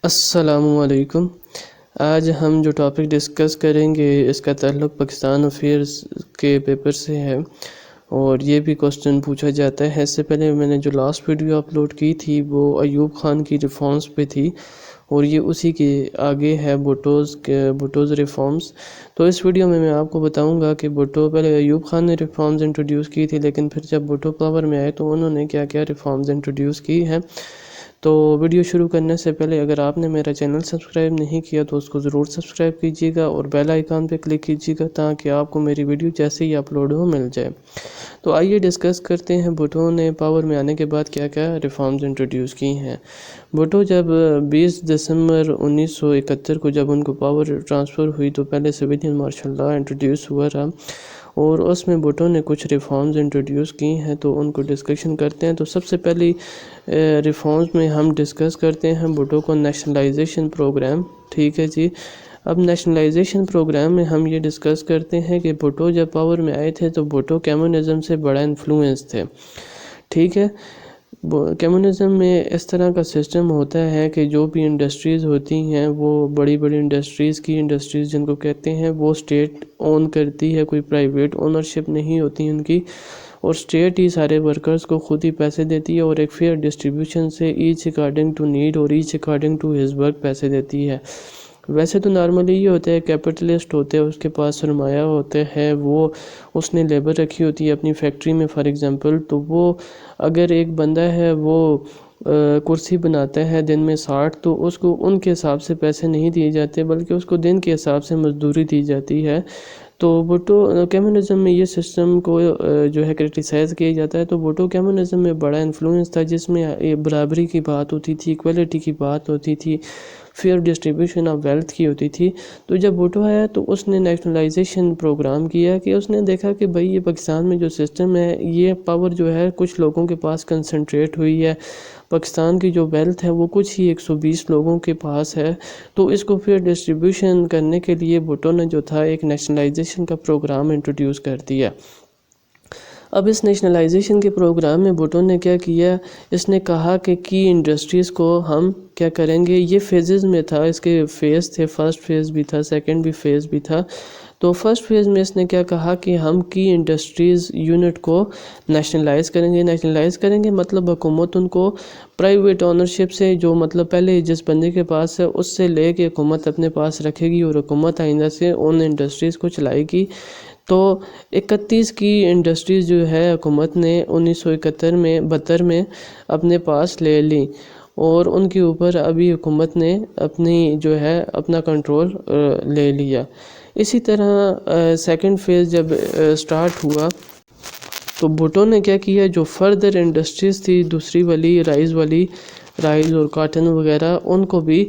السلام علیکم۔ آج ہم جو ٹاپک ڈسکس کریں گے اس کا تعلق پاکستان افیئرس کے پیپر سے ہے، اور یہ بھی کوسچن پوچھا جاتا ہے۔ اس سے پہلے میں نے جو لاسٹ ویڈیو اپلوڈ کی تھی وہ ایوب خان کی ریفارمز پہ تھی، اور یہ اسی کے آگے ہے بھٹوز ریفارمز۔ تو اس ویڈیو میں آپ کو بتاؤں گا کہ پہلے ایوب خان نے ریفارمز انٹروڈیوس کی تھی، لیکن پھر جب بھٹو پاور میں آئے تو انہوں نے کیا کیا ریفارمز انٹروڈیوس کی ہیں۔ تو ویڈیو شروع کرنے سے پہلے اگر آپ نے میرا چینل سبسکرائب نہیں کیا تو اس کو ضرور سبسکرائب کیجیے گا اور بیل آئیکن پہ کلک کیجیے گا تاکہ آپ کو میری ویڈیو جیسے ہی اپلوڈ ہو مل جائے۔ تو آئیے ڈسکس کرتے ہیں بھٹو نے پاور میں آنے کے بعد کیا کیا ریفارمز انٹروڈیوس کی ہیں۔ بھٹو جب 20 دسمبر 1971 کو جب ان کو پاور ٹرانسفر ہوئی تو پہلے سویلین مارشل لا انٹروڈیوس ہوا رہا، اور اس میں بھٹو نے کچھ ریفارمز انٹروڈیوس کی ہیں، تو ان کو ڈسکشن کرتے ہیں۔ تو سب سے پہلی ریفارمز میں ہم ڈسکس کرتے ہیں بھٹو کو نیشنلائزیشن پروگرام، ٹھیک ہے جی۔ اب نیشنلائزیشن پروگرام میں ہم یہ ڈسکس کرتے ہیں کہ بھٹو جب پاور میں آئے تھے تو بھٹو کمیونزم سے بڑا انفلوئنس تھے، ٹھیک ہے۔ کمیونزم میں اس طرح کا سسٹم ہوتا ہے کہ جو بھی انڈسٹریز ہوتی ہیں وہ بڑی بڑی انڈسٹریز جن کو کہتے ہیں وہ اسٹیٹ اون کرتی ہے، کوئی پرائیویٹ اونرشپ نہیں ہوتی ان کی، اور اسٹیٹ ہی سارے ورکرز کو خود ہی پیسے دیتی ہے، اور ایک فیئر ڈسٹریبیوشن سے ایچ اکارڈنگ ٹو نیڈ اور each according to his work پیسے دیتی ہے۔ ویسے تو نارملی یہ ہوتا ہے کیپٹلسٹ ہوتے ہیں، اس کے پاس سرمایہ ہوتے ہیں، وہ اس نے لیبر رکھی ہوتی ہے اپنی فیکٹری میں فار ایگزامپل، تو وہ اگر ایک بندہ ہے وہ کرسی بناتا ہے دن میں 60، تو اس کو ان کے حساب سے پیسے نہیں دیے جاتے بلکہ اس کو دن کے حساب سے مزدوری دی جاتی ہے۔ تو بھٹو کمیونزم میں یہ سسٹم کو جو ہے کرٹیسائز کیا جاتا ہے، تو بھٹو کمیونزم میں بڑا انفلوئنس تھا جس میں برابری کی بات ہوتی تھی، ایکویلٹی کی بات ہوتی تھی، فیئر ڈسٹریبیوشن آف ویلتھ کی ہوتی تھی۔ تو جب بھٹو آیا تو اس نے نیشنلائزیشن پروگرام کیا کہ اس نے دیکھا کہ بھئی یہ پاکستان میں جو سسٹم ہے یہ پاور جو ہے کچھ لوگوں کے پاس کنسنٹریٹ ہوئی ہے، پاکستان کی جو ویلتھ ہے وہ کچھ ہی 120 لوگوں کے پاس ہے، تو اس کو پھر ڈسٹریبیوشن کرنے کے لیے بھٹو نے جو تھا ایک نیشنلائزیشن کا پروگرام انٹروڈیوس کر دیا۔ اب اس نیشنلائزیشن کے پروگرام میں بھٹو نے کیا کیا، اس نے کہا کہ کی انڈسٹریز کو ہم کیا کریں گے، یہ فیزز میں تھا، اس کے فیز تھے، فرسٹ فیز بھی تھا، سیکنڈ بھی فیز بھی تھا۔ تو فرسٹ فیز میں اس نے کیا کہا کہ ہم کی انڈسٹریز یونٹ کو نیشنلائز کریں گے مطلب حکومت ان کو پرائیویٹ اونرشپ سے، جو مطلب پہلے جس بندے کے پاس ہے اس سے لے کے حکومت اپنے پاس رکھے گی، اور حکومت آئندہ سے ان انڈسٹریز کو چلائے گی۔ تو 31 کی انڈسٹریز جو ہے حکومت نے 1972 میں اپنے پاس لے لی، اور ان کے اوپر ابھی حکومت نے اپنی جو ہے اپنا کنٹرول لے لیا۔ اسی طرح سیکنڈ فیز جب سٹارٹ ہوا تو بھٹو نے کیا کیا، جو فردر انڈسٹریز تھی دوسری والی رائس اور کاٹن وغیرہ، ان کو بھی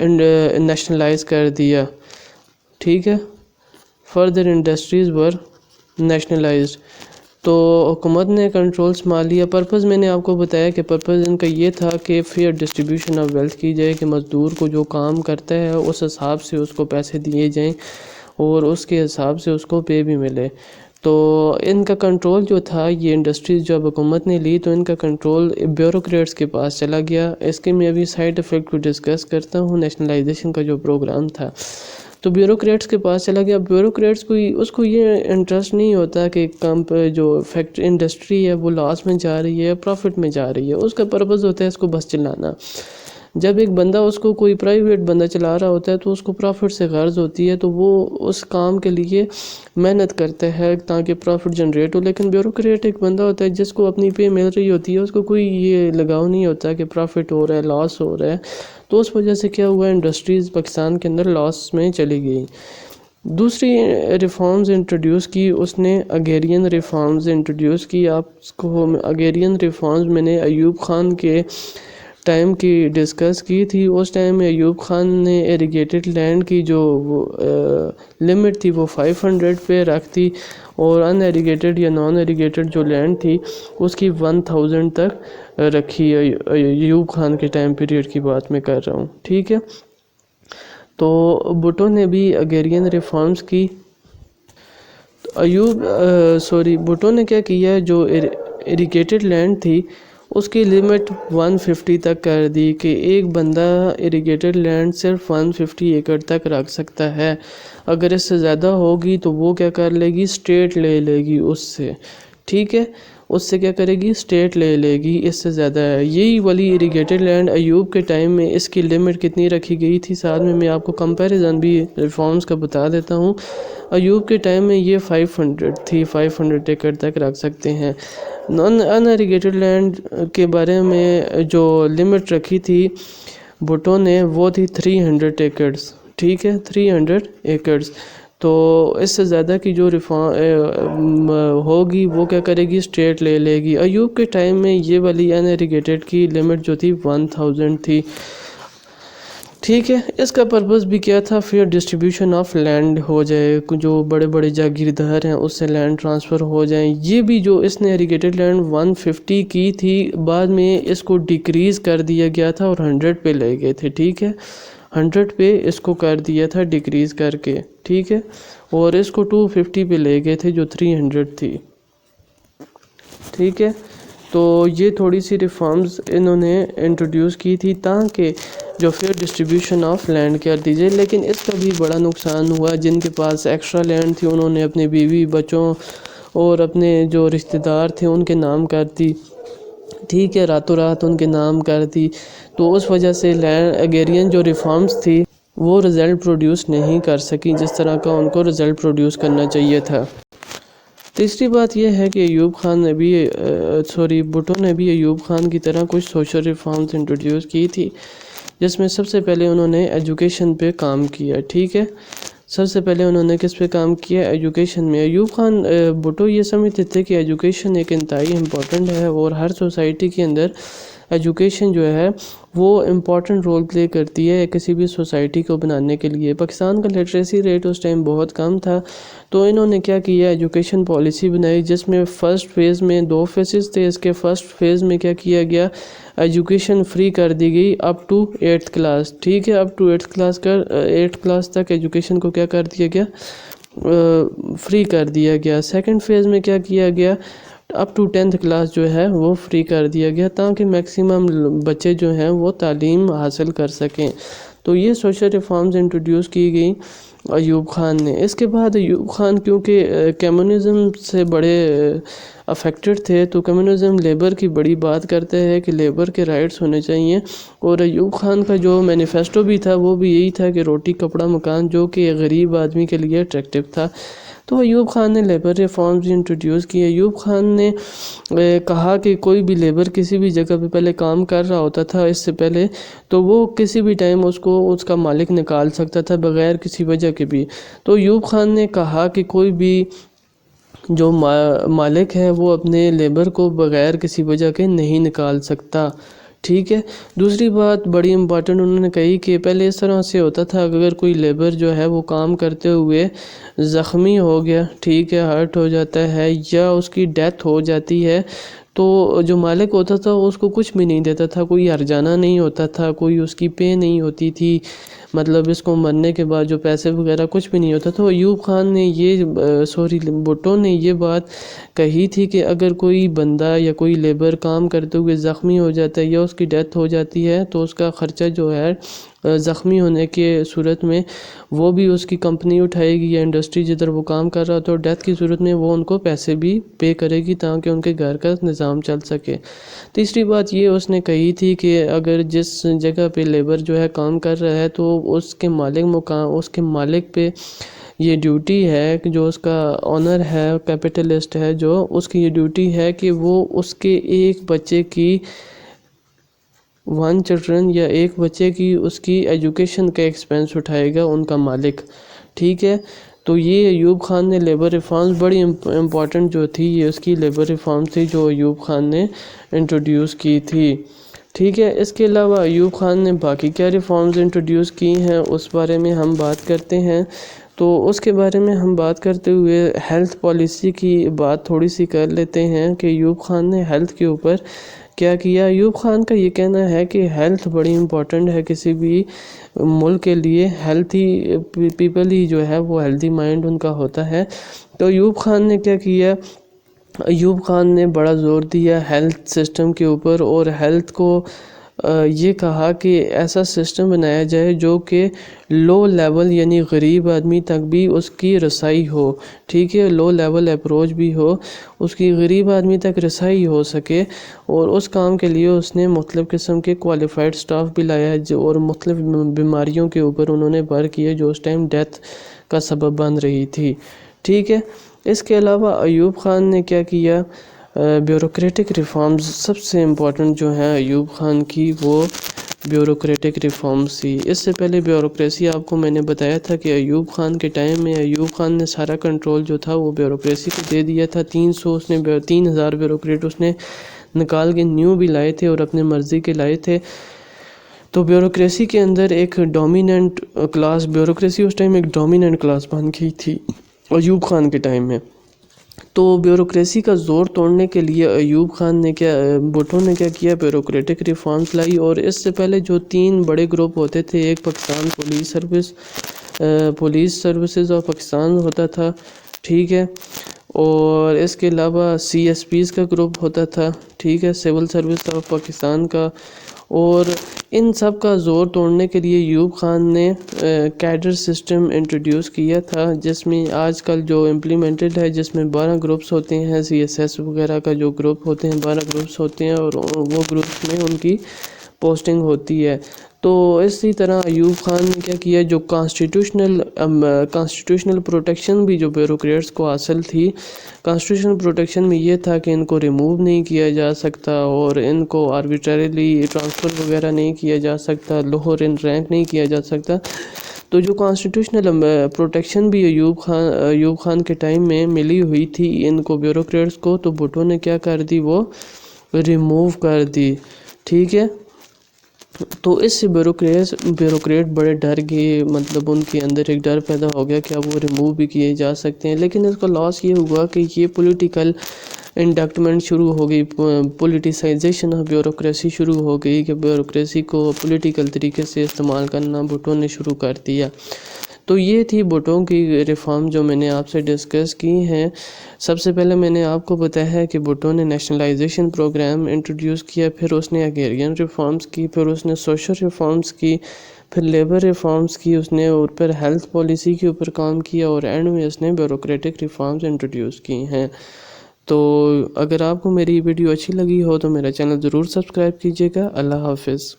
نیشنلائز کر دیا، ٹھیک ہے۔ فردر انڈسٹریز ور نیشنلائزڈ، تو حکومت نے کنٹرول سنبھال لیا۔ پرپز میں نے آپ کو بتایا کہ پرپز ان کا یہ تھا کہ فیئر ڈسٹریبیوشن آف ویلتھ کی جائے، کہ مزدور کو جو کام کرتا ہے اس حساب سے اس کو پیسے دیے جائیں اور اس کے حساب سے اس کو پے بھی ملے۔ تو ان کا کنٹرول جو تھا، یہ انڈسٹریز جب حکومت نے لی تو ان کا کنٹرول بیوروکریٹس کے پاس چلا گیا۔ اس کے میں ابھی سائیڈ ایفیکٹ کو ڈسکس کرتا ہوں۔ نیشنلائزیشن کا جو پروگرام تھا تو بیوروکریٹس کے پاس چلا گیا۔ بیوروکریٹس کو اس کو یہ انٹرسٹ نہیں ہوتا کہ جو فیکٹری انڈسٹری ہے وہ لاس میں جا رہی ہے، پروفٹ میں جا رہی ہے، اس کا پرپز ہوتا ہے اس کو بس چلانا۔ جب ایک بندہ اس کو کوئی پرائیویٹ بندہ چلا رہا ہوتا ہے تو اس کو پروفٹ سے غرض ہوتی ہے، تو وہ اس کام کے لیے محنت کرتا ہے تاکہ پروفٹ جنریٹ ہو۔ لیکن بیوروکریٹ ایک بندہ ہوتا ہے جس کو اپنی پے مل رہی ہوتی ہے، اس کو کوئی یہ لگاؤ نہیں ہوتا کہ پروفٹ ہو رہا ہے، لاس ہو رہا ہے۔ تو اس وجہ سے کیا ہوا، انڈسٹریز پاکستان کے اندر لاس میں چلی گئی۔ دوسری ریفارمز انٹروڈیوس کی اس نے اگیرین ریفارمز انٹروڈیوس کی۔ آپ کو اگیرین ریفارمز میں نے ایوب خان کے ٹائم کی ڈسکس کی تھی۔ اس ٹائم میں ایوب خان نے ایریگیٹڈ لینڈ کی جو لمٹ تھی وہ 500 پہ رکھ دی، اور ان ایریگیٹڈ یا نان ایریگیٹڈ جو لینڈ تھی اس کی 1000 تک رکھی۔ ایوب خان کے ٹائم پیریڈ کی بات میں کر رہا ہوں، ٹھیک ہے۔ تو بھٹو نے بھی اگیرین ریفارمز کی۔ بھٹو نے کیا کیا، جو ایریگیٹڈ لینڈ تھی اس کی لمٹ 150 تک کر دی کہ ایک بندہ اریگیٹڈ لینڈ صرف 150 ایکڑ تک رکھ سکتا ہے. اگر اس سے زیادہ ہوگی تو وہ کیا کر لے گی، اسٹیٹ لے لے گی اس سے. ٹھیک ہے، اس سے کیا کرے گی، اسٹیٹ لے لے گی اس سے زیادہ ہے. یہی والی اریگیٹڈ لینڈ ایوب کے ٹائم میں اس کی لمٹ کتنی رکھی گئی تھی، ساتھ میں آپ کو کمپیریزن بھی ریفارمز کا بتا دیتا ہوں. ایوب کے ٹائم میں یہ 500 تھی، 500 ایکڑ تک رکھ سکتے ہیں. ان اریگیٹڈ لینڈ کے بارے میں جو لمٹ رکھی تھی بھٹو نے وہ تھی 300 ایکڑز. ٹھیک ہے، 300 ایکڑز. تو اس سے زیادہ کی جو ہوگی وہ کیا کرے گی، اسٹیٹ لے لے گی. ایوب کے ٹائم میں یہ والی ان اریگیٹڈ کی لمٹ جو تھی 1000 تھی. ٹھیک ہے، اس کا پرپس بھی کیا تھا، فیئر ڈسٹریبیوشن آف لینڈ ہو جائے، جو بڑے بڑے جاگیردار ہیں اس سے لینڈ ٹرانسفر ہو جائیں. یہ بھی جو اس نے اریگیٹڈ لینڈ 150 کی تھی، بعد میں اس کو ڈیکریز کر دیا گیا تھا اور 100 پہ لے گئے تھے. ٹھیک ہے، 100 پہ اس کو کر دیا تھا ڈیکریز کر کے. ٹھیک ہے، اور اس کو 250 پہ لے گئے تھے جو 300 تھی. ٹھیک ہے، تو یہ تھوڑی سی ریفارمز انہوں نے انٹروڈیوس کی تھی تاکہ جو فیئر ڈسٹریبیوشن آف لینڈ کر دی جائے. لیکن اس کا بھی بڑا نقصان ہوا. جن کے پاس ایکسٹرا لینڈ تھی انہوں نے اپنے بیوی بچوں اور اپنے جو رشتہ دار تھے ان کے نام کر دی. ٹھیک ہے، راتوں رات ان کے نام کر دی. تو اس وجہ سے اگیرین جو ریفارمز تھی وہ رزلٹ پروڈیوس نہیں کر سکی جس طرح کا ان کو رزلٹ پروڈیوس کرنا چاہیے تھا. تیسری بات یہ ہے کہ ایوب خان نے بھی بھٹو نے بھی ایوب خان کی طرح کچھ سوشل ریفارمز انٹروڈیوس کی تھی، جس میں سب سے پہلے انہوں نے ایجوکیشن پہ کام کیا. ٹھیک ہے، سب سے پہلے انہوں نے کس پہ کام کیا، ایجوکیشن میں. ایوب خان بھٹو یہ سمجھتے تھے کہ ایجوکیشن ایک انتہائی امپورٹنٹ ہے اور ہر سوسائٹی کے اندر ایجوکیشن جو ہے وہ امپورٹنٹ رول پلے کرتی ہے کسی بھی سوسائٹی کو بنانے کے لیے. پاکستان کا لٹریسی ریٹ اس ٹائم بہت کم تھا، تو انہوں نے کیا کیا، ایجوکیشن پالیسی بنائی جس میں فرسٹ فیز میں 2 فیزز تھے. اس کے فرسٹ فیز میں کیا کیا گیا، ایجوکیشن فری کر دی گئی اپ ٹو 8th کلاس. ٹھیک ہے، اپ ٹو 8th کلاس تک ایجوکیشن کو کیا کر دیا گیا، فری کر دیا گیا. سیکنڈ فیز میں کیا کیا گیا، اپ ٹو 10th کلاس جو ہے وہ فری کر دیا گیا تاکہ میکسیمم بچے جو ہیں وہ تعلیم حاصل کر سکیں. تو یہ سوشل ریفارمز انٹروڈیوس کی گئی ایوب خان نے. اس کے بعد ایوب خان کیونکہ کمیونزم سے بڑے افیکٹڈ تھے، تو کمیونزم لیبر کی بڑی بات کرتے ہیں کہ لیبر کے رائٹس ہونے چاہیے. اور ایوب خان کا جو مینیفیسٹو بھی تھا وہ بھی یہی تھا کہ روٹی کپڑا مکان، جو کہ غریب آدمی کے لیے اٹریکٹیو تھا. تو ایوب خان نے لیبر ریفارمز بھی انٹروڈیوس کیے. ایوب خان نے کہا کہ کوئی بھی لیبر کسی بھی جگہ پہ پہلے کام کر رہا ہوتا تھا اس سے پہلے، تو وہ کسی بھی ٹائم اس کا مالک نکال سکتا تھا بغیر کسی وجہ کے بھی. تو ایوب خان نے کہا کہ کوئی بھی جو مالک ہے وہ اپنے لیبر کو بغیر کسی وجہ کے نہیں نکال سکتا. ٹھیک ہے، دوسری بات بڑی امپورٹنٹ انہوں نے کہی کہ پہلے اس طرح سے ہوتا تھا، اگر کوئی لیبر جو ہے وہ کام کرتے ہوئے زخمی ہو گیا، ٹھیک ہے، ہرٹ ہو جاتا ہے یا اس کی ڈیتھ ہو جاتی ہے، تو جو مالک ہوتا تھا اس کو کچھ بھی نہیں دیتا تھا، کوئی ہرجانہ نہیں ہوتا تھا، کوئی اس کی پے نہیں ہوتی تھی، مطلب اس کو مرنے کے بعد جو پیسے وغیرہ کچھ بھی نہیں ہوتا. تو ایوب خان نے بھٹو نے یہ بات کہی تھی کہ اگر کوئی بندہ یا کوئی لیبر کام کرتے ہوئے زخمی ہو جاتا ہے یا اس کی ڈیتھ ہو جاتی ہے تو اس کا خرچہ جو ہے زخمی ہونے کے صورت میں وہ بھی اس کی کمپنی اٹھائے گی یا انڈسٹری جدھر وہ کام کر رہا تو ڈیتھ کی صورت میں وہ ان کو پیسے بھی پے کرے گی تاکہ ان کے گھر کا نظام چل سکے. تیسری بات یہ اس نے کہی تھی کہ اگر جس جگہ پہ لیبر جو ہے کام کر رہا ہے تو اس کے مالک پہ یہ ڈیوٹی ہے کہ جو اس کا آنر ہے، کیپٹلسٹ ہے، جو اس کی یہ ڈیوٹی ہے کہ وہ اس کے ایک بچے کی 1 چلڈرن یا ایک بچے کی اس کی ایجوکیشن کا ایکسپینس اٹھائے گا ان کا مالک. ٹھیک ہے، تو یہ ایوب خان نے لیبر ریفارمز بڑی امپورٹنٹ جو تھی، یہ اس کی لیبر ریفارمز تھی جو ایوب خان نے انٹروڈیوس کی تھی. ٹھیک ہے، اس کے علاوہ ایوب خان نے باقی کیا ریفارمز انٹروڈیوس کی ہیں اس بارے میں ہم بات کرتے ہیں. تو اس کے بارے میں ہم بات کرتے ہوئے ہیلتھ پالیسی کی بات تھوڑی سی کر لیتے ہیں کہ ایوب خان نے ہیلتھ کے اوپر کیا کیا. ایوب خان کا یہ کہنا ہے کہ ہیلتھ بڑی امپورٹنٹ ہے کسی بھی ملک کے لیے، ہیلتھی پیپل ہی جو ہے وہ ہیلتھی مائنڈ ان کا ہوتا ہے. تو ایوب خان نے کیا کیا، ایوب خان نے بڑا زور دیا ہیلتھ سسٹم کے اوپر، اور ہیلتھ کو یہ کہا کہ ایسا سسٹم بنایا جائے جو کہ لو لیول یعنی غریب آدمی تک بھی اس کی رسائی ہو، ٹھیک ہے، لو لیول اپروچ بھی ہو، اس کی غریب آدمی تک رسائی ہو سکے، اور اس کام کے لیے اس نے مختلف قسم کے کوالیفائڈ سٹاف بھی لایا اور مختلف بیماریوں کے اوپر انہوں نے ورک کیے جو اس ٹائم ڈیتھ کا سبب بن رہی تھی، ٹھیک ہے۔ اس کے علاوہ ایوب خان نے کیا کیا، بیوروکریٹک ریفارمز سب سے امپورٹنٹ جو ہیں ایوب خان کی، وہ بیوروکریٹک ریفارمز تھی۔ اس سے پہلے بیوروکریسی آپ کو میں نے بتایا تھا کہ ایوب خان کے ٹائم میں ایوب خان نے سارا کنٹرول جو تھا وہ بیوروکریسی کو دے دیا تھا۔ 3,000 بیوروکریٹ اس نے نکال کے نیو بھی لائے تھے اور اپنے مرضی کے لائے تھے۔ تو بیوروکریسی کے اندر ایک ڈومیننٹ کلاس، بیوروکریسی اس ٹائم ایک ڈومیننٹ کلاس بن گئی تھی ایوب خان کے ٹائم میں۔ تو بیوروکریسی کا زور توڑنے کے لیے ایوب خان نے بھٹو نے کیا کیا، بیوروکریٹک ریفارمز لائی، اور اس سے پہلے جو 3 بڑے گروپ ہوتے تھے، ایک Pakistan police services of Pakistan ہوتا تھا، ٹھیک ہے، اور اس کے علاوہ CSPs کا گروپ ہوتا تھا، ٹھیک ہے، سول سروس آف پاکستان کا، اور ان سب کا زور توڑنے کے لیے ایوب خان نے کیڈر سسٹم انٹروڈیوس کیا تھا، جس میں آج کل جو امپلیمنٹڈ ہے، جس میں 12 گروپس ہوتے ہیں، CSS وغیرہ کا جو گروپ ہوتے ہیں 12 گروپس ہوتے ہیں، اور وہ گروپس میں ان کی پوسٹنگ ہوتی ہے۔ تو اسی طرح ایوب خان نے کیا کیا، جو کانسٹیٹیوشنل پروٹیکشن بھی جو بیوروکریٹس کو حاصل تھی، کانسٹیٹیوشنل پروٹیکشن میں یہ تھا کہ ان کو ریموو نہیں کیا جا سکتا، اور ان کو آربیٹریلی ٹرانسفر وغیرہ نہیں کیا جا سکتا، لوور ان رینک نہیں کیا جا سکتا۔ تو جو کانسٹیٹیوشنل پروٹیکشن بھی ایوب خان کے ٹائم میں ملی ہوئی تھی ان کو بیوروکریٹس کو، تو بھٹو نے کیا کر دی، وہ ریموو کر دی، ٹھیک ہے۔ تو اس سے بیوروکریٹ بڑے ڈر گئے، مطلب ان کے اندر ایک ڈر پیدا ہو گیا کہ اب وہ ریموو بھی کیے جا سکتے ہیں، لیکن اس کا لاس یہ ہوا کہ یہ پولیٹیکل انڈکٹمنٹ شروع ہو گئی، پولیٹیسائزیشن آف بیوروکریسی شروع ہو گئی کہ بیوروکریسی کو پولیٹیکل طریقے سے استعمال کرنا بھٹو نے شروع کر دیا۔ تو یہ تھی بھٹو کی ریفارم جو میں نے آپ سے ڈسکس کی ہیں۔ سب سے پہلے میں نے آپ کو بتایا ہے کہ بھٹو نے نیشنلائزیشن پروگرام انٹروڈیوس کیا، پھر اس نے اگیرین ریفارمز کی، پھر اس نے سوشل ریفارمز کی، پھر لیبر ریفارمز کی اس نے، اور پھر ہیلتھ پالیسی کے اوپر کام کیا، اور اینڈ میں اس نے بیوروکریٹک ریفارمز انٹروڈیوس کی ہیں۔ تو اگر آپ کو میری ویڈیو اچھی لگی ہو تو میرا چینل ضرور سبسکرائب کیجیے گا۔ اللہ حافظ۔